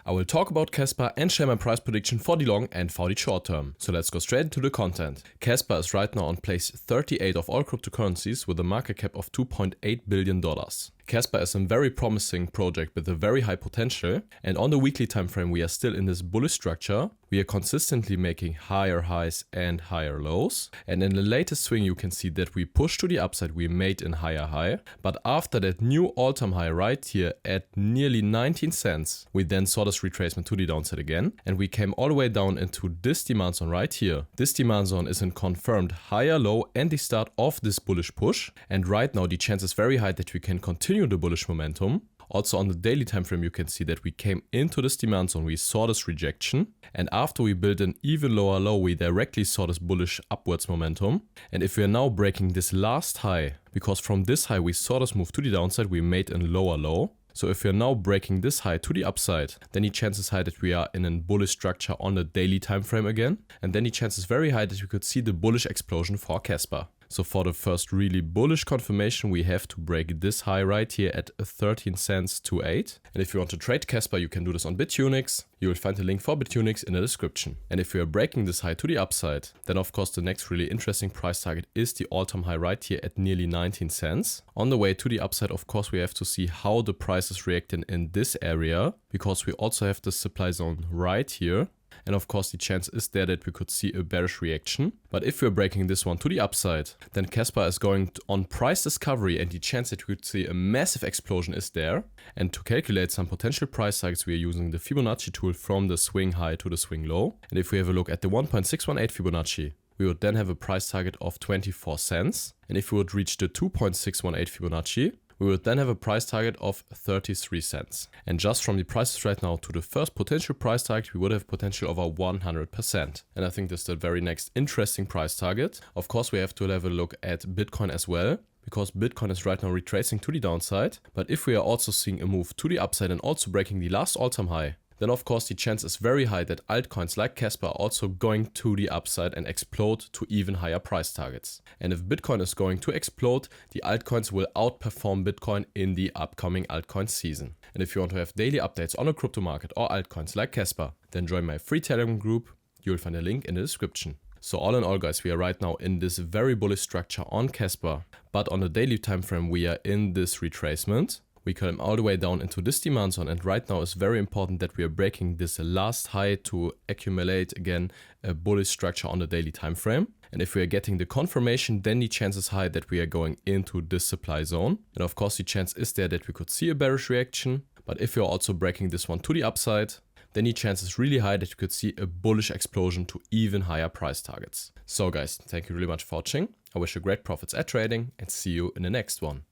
I will talk about Kaspa and share my price prediction for the long and for the short term. So let's go straight into the content. Kaspa is right now on place 38 of all cryptocurrencies with a market cap of $2.8 billion. Kaspa is a very promising project with a very high potential, and on the weekly time frame we are still in this bullish structure. We are consistently making higher highs and higher lows, and in the latest swing you can see that we pushed to the upside, we made a higher high, but after that new all-time high right here at nearly 19 cents, we then saw this retracement to the downside again, and we came all the way down into this demand zone right here. This demand zone is a confirmed higher low and the start of this bullish push, and right now the chance is very high that we can continue the bullish momentum. Also on the daily time frame you can see that we came into this demand zone, we saw this rejection, and after we built an even lower low we directly saw this bullish upwards momentum. And if we are now breaking this last high, because from this high we saw this move to the downside, we made a lower low. So if we are now breaking this high to the upside, then the chance is high that we are in a bullish structure on the daily time frame again, and then the chance is very high that we could see the bullish explosion for Kaspa. So for the first really bullish confirmation we have to break this high right here at 13 cents to 8. And if you want to trade Kaspa you can do this on Bitunix. You will find the link for Bitunix in the description. And if we are breaking this high to the upside, then of course the next really interesting price target is the all-time high right here at nearly 19 cents. On the way to the upside of course we have to see how the price is reacting in this area, because we also have the supply zone right here. And of course the chance is there that we could see a bearish reaction. But if we're breaking this one to the upside, then Kaspa is going on price discovery, and the chance that we could see a massive explosion is there. And to calculate some potential price targets we are using the Fibonacci tool from the swing high to the swing low. And if we have a look at the 1.618 Fibonacci, we would then have a price target of 24 cents. And if we would reach the 2.618 Fibonacci, we would then have a price target of 33 cents. And just from the prices right now to the first potential price target, we would have potential over 100%. And I think this is the very next interesting price target. Of course, we have to have a look at Bitcoin as well, because Bitcoin is right now retracing to the downside. But if we are also seeing a move to the upside and also breaking the last all-time high, then of course the chance is very high that altcoins like Kaspa are also going to the upside and explode to even higher price targets. And if Bitcoin is going to explode, the altcoins will outperform Bitcoin in the upcoming altcoin season. And if you want to have daily updates on a crypto market or altcoins like Kaspa, then join my free Telegram group. You will find a link in the description. So all in all guys, we are right now in this very bullish structure on Kaspa, but on the daily time frame we are in this retracement. We came all the way down into this demand zone, and right now it's very important that we are breaking this last high to accumulate again a bullish structure on the daily time frame. And if we are getting the confirmation, then the chance is high that we are going into this supply zone. And of course the chance is there that we could see a bearish reaction. But if we are also breaking this one to the upside, then the chance is really high that you could see a bullish explosion to even higher price targets. So guys, thank you really much for watching. I wish you great profits at trading and see you in the next one.